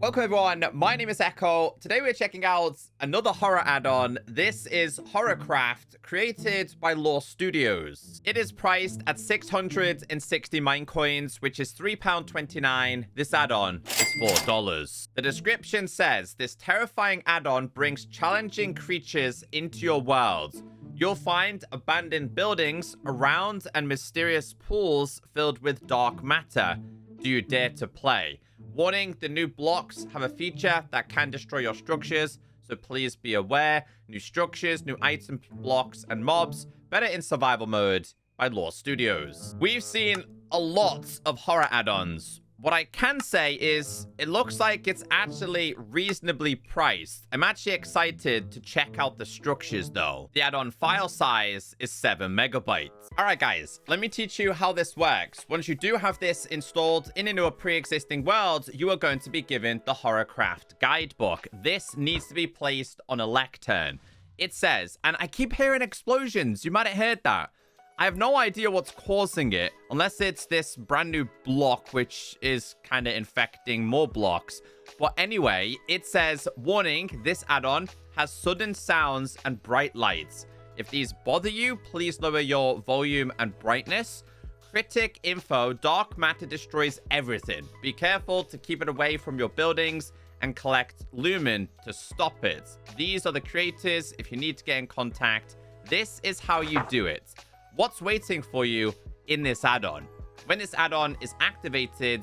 Welcome everyone, my name is Echo. Today we're checking out another horror add-on. This is HorrorCraft, created by Law Studios. It is priced at 660 Minecoins, which is £3.29. This add-on is $4. The description says, this terrifying add-on brings challenging creatures into your world. You'll find abandoned buildings around and mysterious pools filled with dark matter. Do you dare to play? Warning, the new blocks have a feature that can destroy your structures, so please be aware. New structures, new item blocks, and mobs, better in survival mode by Law Studios. We've seen a lot of horror add-ons. What I can say is, it looks like it's actually reasonably priced. I'm actually excited to check out the structures though. The add-on file size is 7 megabytes. Alright guys, let me teach you how this works. Once you do have this installed in a pre-existing world, you are going to be given the HorrorCraft guidebook. This needs to be placed on a lectern. It says, and I keep hearing explosions, you might have heard that. I have no idea what's causing it, unless it's this brand new block, which is kind of infecting more blocks. But anyway, it says, warning, this add-on has sudden sounds and bright lights. If these bother you, please lower your volume and brightness. Critic info, dark matter destroys everything. Be careful to keep it away from your buildings and collect lumen to stop it. These are the creators if you need to get in contact. This is how you do it. What's waiting for you in this add-on? When this add-on is activated,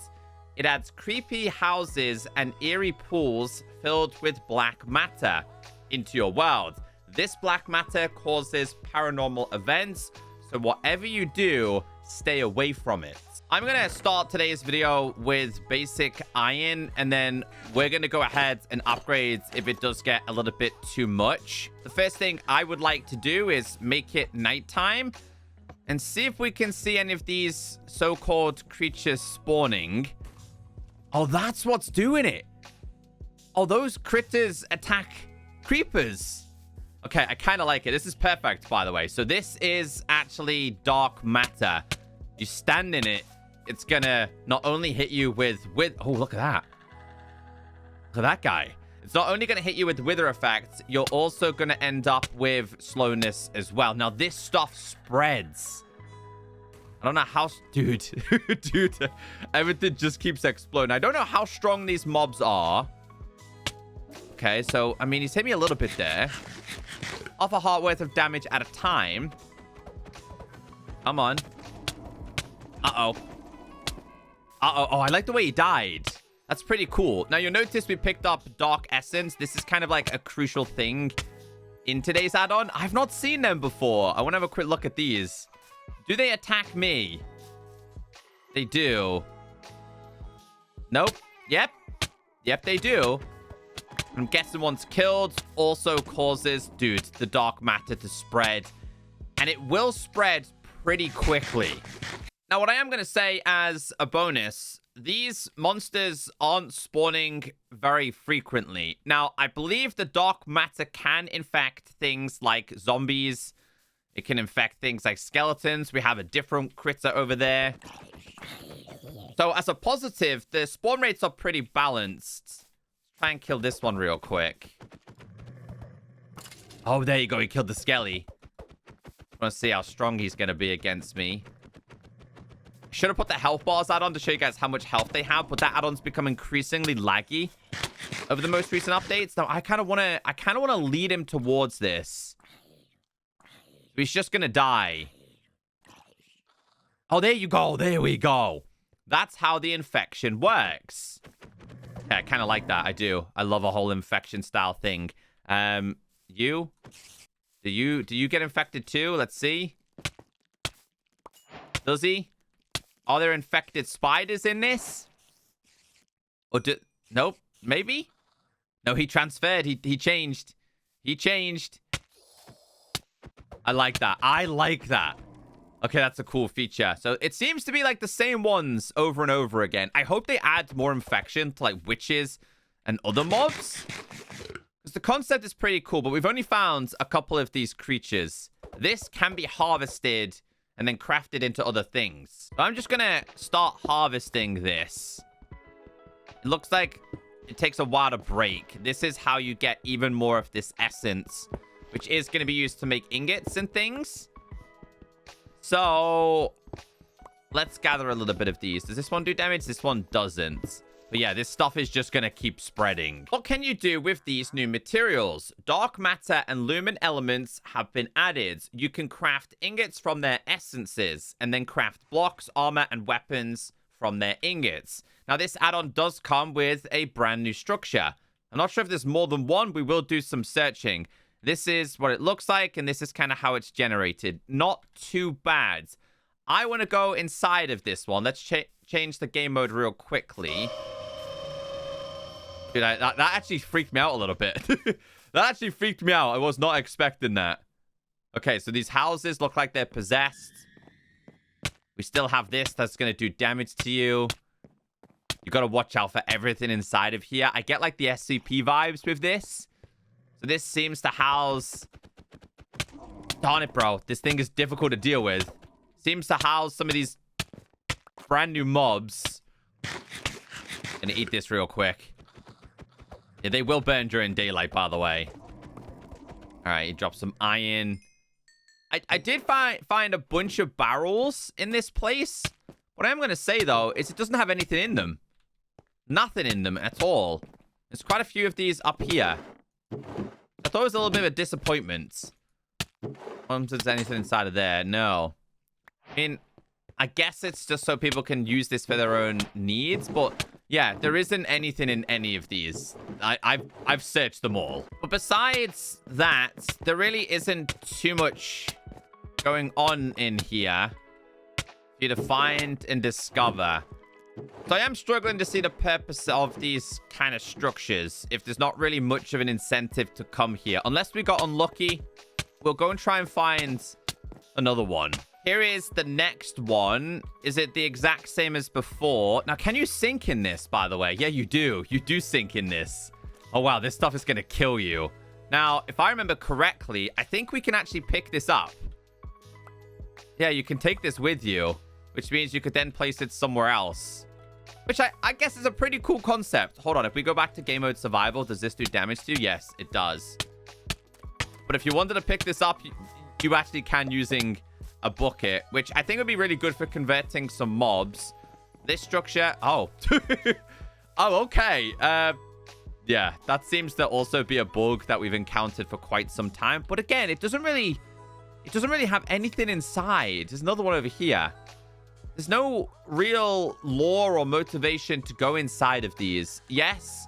it adds creepy houses and eerie pools filled with black matter into your world. This black matter causes paranormal events, so whatever you do, stay away from it. I'm going to start today's video with basic iron, and then we're going to go ahead and upgrade if it does get a little bit too much. The first thing I would like to do is make it nighttime and see if we can see any of these so-called creatures spawning. Oh, that's what's doing it. Oh, those critters attack creepers. Okay, I kind of like it. This is perfect, by the way. So this is actually dark matter. You stand in it, it's gonna not only hit you with... Oh, look at that. Look at that guy. It's not only going to hit you with wither effects, you're also going to end up with slowness as well. Now, this stuff spreads. I don't know how... Dude, dude, everything just keeps exploding. I don't know how strong these mobs are. Okay, so, I mean, he's hit me a little bit there. Half a heart worth of damage at a time. Come on. Uh-oh. Uh-oh. Oh, I like the way he died. That's pretty cool. Now, you'll notice we picked up Dark Essence. This is kind of like a crucial thing in today's add-on. I've not seen them before. I want to have a quick look at these. Do they attack me? They do. Nope. Yep. Yep, they do. I'm guessing once killed also causes, dude, the dark matter to spread. And it will spread pretty quickly. Now, what I am going to say as a bonus... These monsters aren't spawning very frequently. Now, I believe the dark matter can infect things like zombies. It can infect things like skeletons. We have a different critter over there. So, as a positive, the spawn rates are pretty balanced. Let's try and kill this one real quick. Oh, there you go. He killed the skelly. I want to see how strong he's going to be against me. Should have put the health bars add-on to show you guys how much health they have, but that add-on's become increasingly laggy over the most recent updates. Now, I kind of want to lead him towards this. He's just going to die. Oh, there you go. There we go. That's how the infection works. Yeah, I kind of like that. I do. I love a whole infection style thing. Do you get infected too? Let's see. Does he? Are there infected spiders in this? Or nope, maybe? No, he transferred. He changed. He changed. I like that. I like that. Okay, that's a cool feature. So it seems to be like the same ones over and over again. I hope they add more infection to like witches and other mobs. Because the concept is pretty cool, but we've only found a couple of these creatures. This can be harvested and then crafted into other things. So I'm just gonna start harvesting this. It looks like it takes a while to break. This is how you get even more of this essence, which is going to be used to make ingots and things. So let's gather a little bit of these. Does this one do damage? This one doesn't. But yeah, this stuff is just going to keep spreading. What can you do with these new materials? Dark matter and lumen elements have been added. You can craft ingots from their essences and then craft blocks, armor, and weapons from their ingots. Now, this add-on does come with a brand new structure. I'm not sure if there's more than one. We will do some searching. This is what it looks like, and this is kind of how it's generated. Not too bad. I want to go inside of this one. Let's change the game mode real quickly. Dude, that actually freaked me out a little bit. That actually freaked me out. I was not expecting that. Okay, so these houses look like they're possessed. We still have this that's going to do damage to you. You got to watch out for everything inside of here. I get like the SCP vibes with this. So this seems to house... Darn it, bro. This thing is difficult to deal with. Seems to house some of these brand new mobs. Gonna eat this real quick. Yeah, they will burn during daylight, by the way. All right, you drop some iron. I did find a bunch of barrels in this place. What I am going to say, though, is it doesn't have anything in them. Nothing in them at all. There's quite a few of these up here. I thought it was a little bit of a disappointment. I wonder if there's anything inside of there. No. I mean, I guess it's just so people can use this for their own needs, but... yeah, there isn't anything in any of these. I've searched them all. But besides that, there really isn't too much going on in here for you to find and discover. So I am struggling to see the purpose of these kind of structures if there's not really much of an incentive to come here. Unless we got unlucky, we'll go and try and find another one. Here is the next one. Is it the exact same as before? Now, can you sink in this, by the way? Yeah, you do. You do sink in this. Oh, wow. This stuff is going to kill you. Now, if I remember correctly, I think we can actually pick this up. Yeah, you can take this with you, which means you could then place it somewhere else, which I guess is a pretty cool concept. Hold on. If we go back to game mode survival, does this do damage to you? Yes, it does. But if you wanted to pick this up, you actually can using... a bucket, which I think would be really good for converting some mobs. This structure... oh. Oh, okay. Yeah, that seems to also be a bug that we've encountered for quite some time. But again, it doesn't really have anything inside. There's another one over here. There's no real lore or motivation to go inside of these. Yes,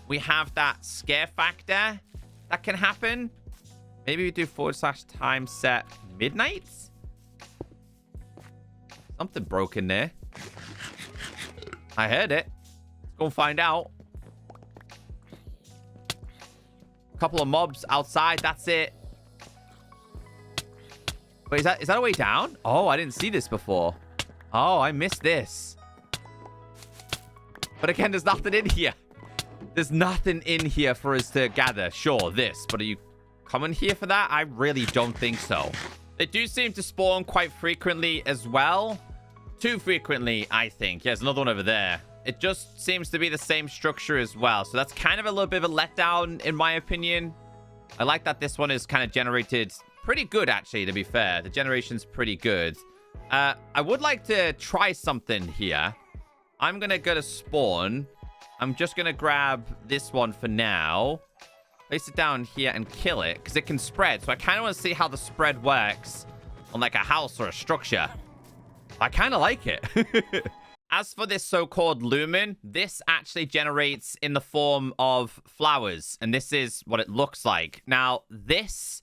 we have that scare factor that can happen. Maybe we do / time set midnight? Something broke in there. I heard it. Let's go find out. A couple of mobs outside. That's it. Wait, is that a way down? Oh, I didn't see this before. Oh, I missed this. But again, there's nothing in here. There's nothing in here for us to gather. Sure, this. But are you coming here for that? I really don't think so. They do seem to spawn quite frequently as well. Too frequently, I think. Yeah, there's another one over there. It just seems to be the same structure as well. So that's kind of a little bit of a letdown, in my opinion. I like that this one is kind of generated pretty good, actually, to be fair. The generation's pretty good. I would like to try something here. I'm going to go to spawn. I'm just going to grab this one for now. Place it down here and kill it, because it can spread. So I kind of want to see how the spread works on like a house or a structure. I kind of like it. As for this so-called lumen, this actually generates in the form of flowers. And this is what it looks like. Now, this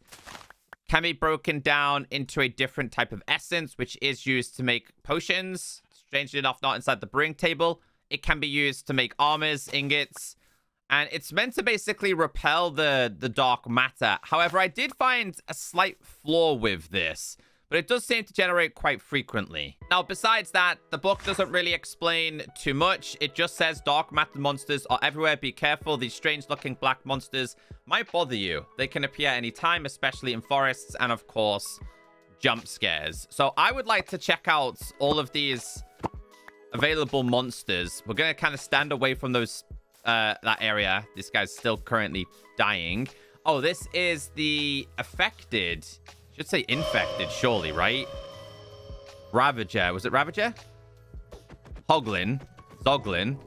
can be broken down into a different type of essence, which is used to make potions. Strangely enough, not inside the brewing table. It can be used to make armors, ingots. And it's meant to basically repel the dark matter. However, I did find a slight flaw with this, but it does seem to generate quite frequently. Now, besides that, the book doesn't really explain too much. It just says dark matter monsters are everywhere. Be careful. These strange-looking black monsters might bother you. They can appear anytime, especially in forests, and of course, jump scares. So I would like to check out all of these available monsters. We're going to kind of stand away from those that area. This guy's still currently dying. Oh, this is the affected. Should say infected, surely, right? Ravager. Was it Ravager? Hoglin. Zoglin.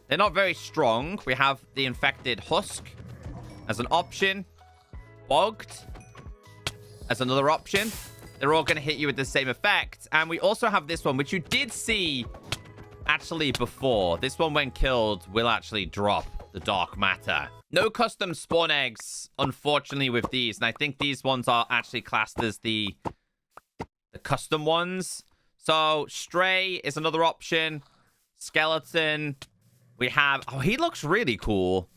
They're not very strong. We have the infected Husk as an option. Bogged as another option. They're all going to hit you with the same effect. And we also have this one, which you did see actually before. This one, when killed, will actually drop the dark matter. No custom spawn eggs, unfortunately, with these. And I think these ones are actually classed as the custom ones. So Stray is another option. Skeleton. We have... Oh, he looks really cool.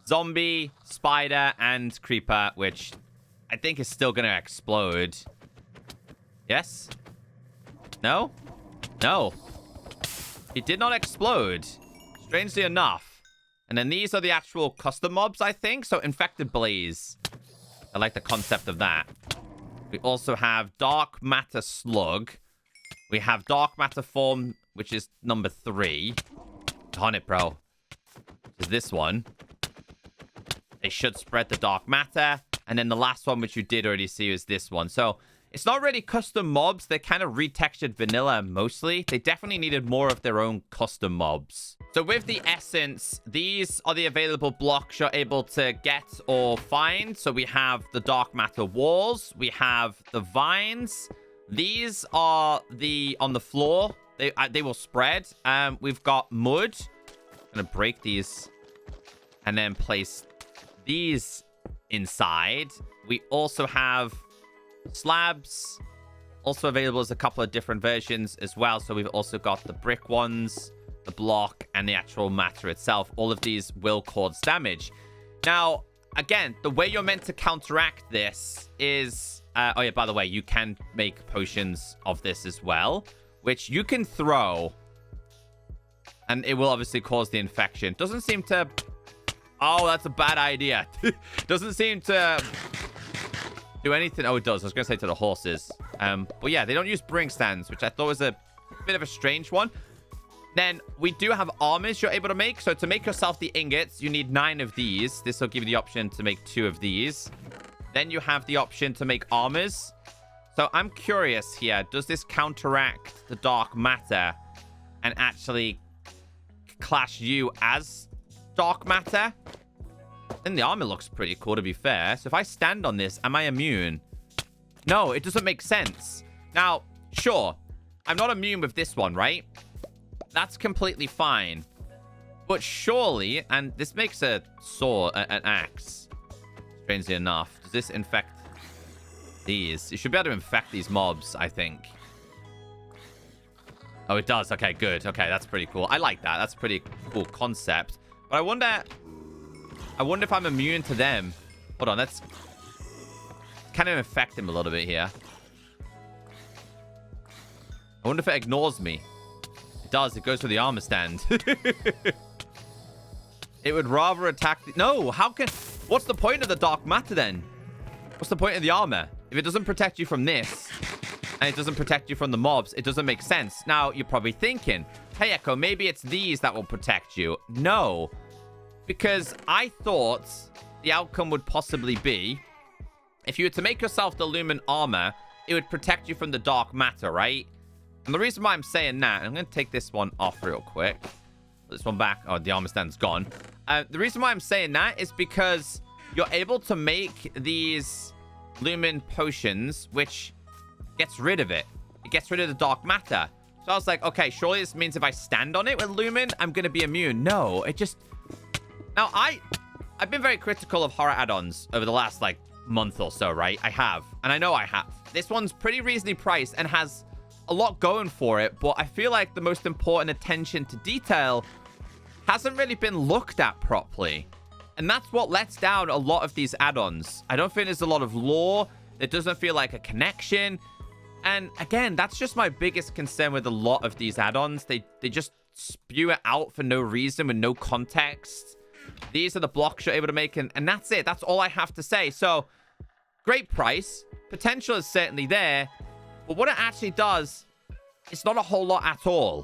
Zombie, Spider, and Creeper, which I think is still going to explode. Yes? No? No. It did not explode. Strangely enough. And then these are the actual custom mobs, I think. So Infected Blaze. I like the concept of that. We also have Dark Matter Slug. We have Dark Matter Form, which is number 3. On it, bro. Is this one. They should spread the dark matter. And then the last one, which you did already see, is this one. So it's not really custom mobs. They're kind of retextured vanilla mostly. They definitely needed more of their own custom mobs. So with the essence, these are the available blocks you're able to get or find. So we have the dark matter walls. We have the vines. These are the on the floor. They will spread. We've got mud. I'm going to break these and then place these inside. We also have slabs, also available as a couple of different versions as well. So we've also got the brick ones, the block, and the actual matter itself. All of these will cause damage. Now, again, the way you're meant to counteract this is... oh, yeah, by the way, you can make potions of this as well, which you can throw, and it will obviously cause the infection. Doesn't seem to... Oh, that's a bad idea. Doesn't seem to do anything. Oh, it does. I was going to say to the horses. But yeah, they don't use brewing stands, which I thought was a bit of a strange one. Then we do have armors you're able to make. So to make yourself the ingots, you need 9 of these. This will give you the option to make 2 of these. Then you have the option to make armors. So I'm curious here. Does this counteract the dark matter and actually class you as dark matter? Then the armor looks pretty cool, to be fair. So if I stand on this, am I immune? No, it doesn't make sense. Now, sure, I'm not immune with this one, right? That's completely fine. But surely, and this makes a sword, an axe, strangely enough. Does this infect these? You should be able to infect these mobs, I think. Oh, it does. Okay, good. Okay, that's pretty cool. I like that. That's a pretty cool concept. But I wonder if I'm immune to them. Hold on, let's kind of infect him a little bit here. I wonder if it ignores me. It does. It goes for the armor stand. It would rather attack... No, how can... What's the point of the dark matter then? What's the point of the armor? If it doesn't protect you from this, and it doesn't protect you from the mobs, it doesn't make sense. Now, you're probably thinking, hey, Echo, maybe it's these that will protect you. No. Because I thought the outcome would possibly be, if you were to make yourself the Lumen armor, it would protect you from the dark matter, right? And the reason why I'm saying that, I'm going to take this one off real quick. Put this one back. Oh, the armor stand's gone. The reason why I'm saying that is because you're able to make these Lumen potions, which gets rid of it. It gets rid of the dark matter. So I was like, okay, surely this means if I stand on it with Lumen, I'm going to be immune. No, it just... Now, I've been very critical of horror add-ons over the last, like, month or so, right? I have. And I know I have. This one's pretty reasonably priced and has a lot going for it, but I feel like the most important attention to detail hasn't really been looked at properly. And that's what lets down a lot of these add-ons. I don't think there's a lot of lore. It doesn't feel like a connection. And again, that's just my biggest concern with a lot of these add-ons. They just spew it out for no reason with no context. These are the blocks you're able to make, and that's it. That's all I have to say. So, great price. Potential is certainly there. But what it actually does, it's not a whole lot at all.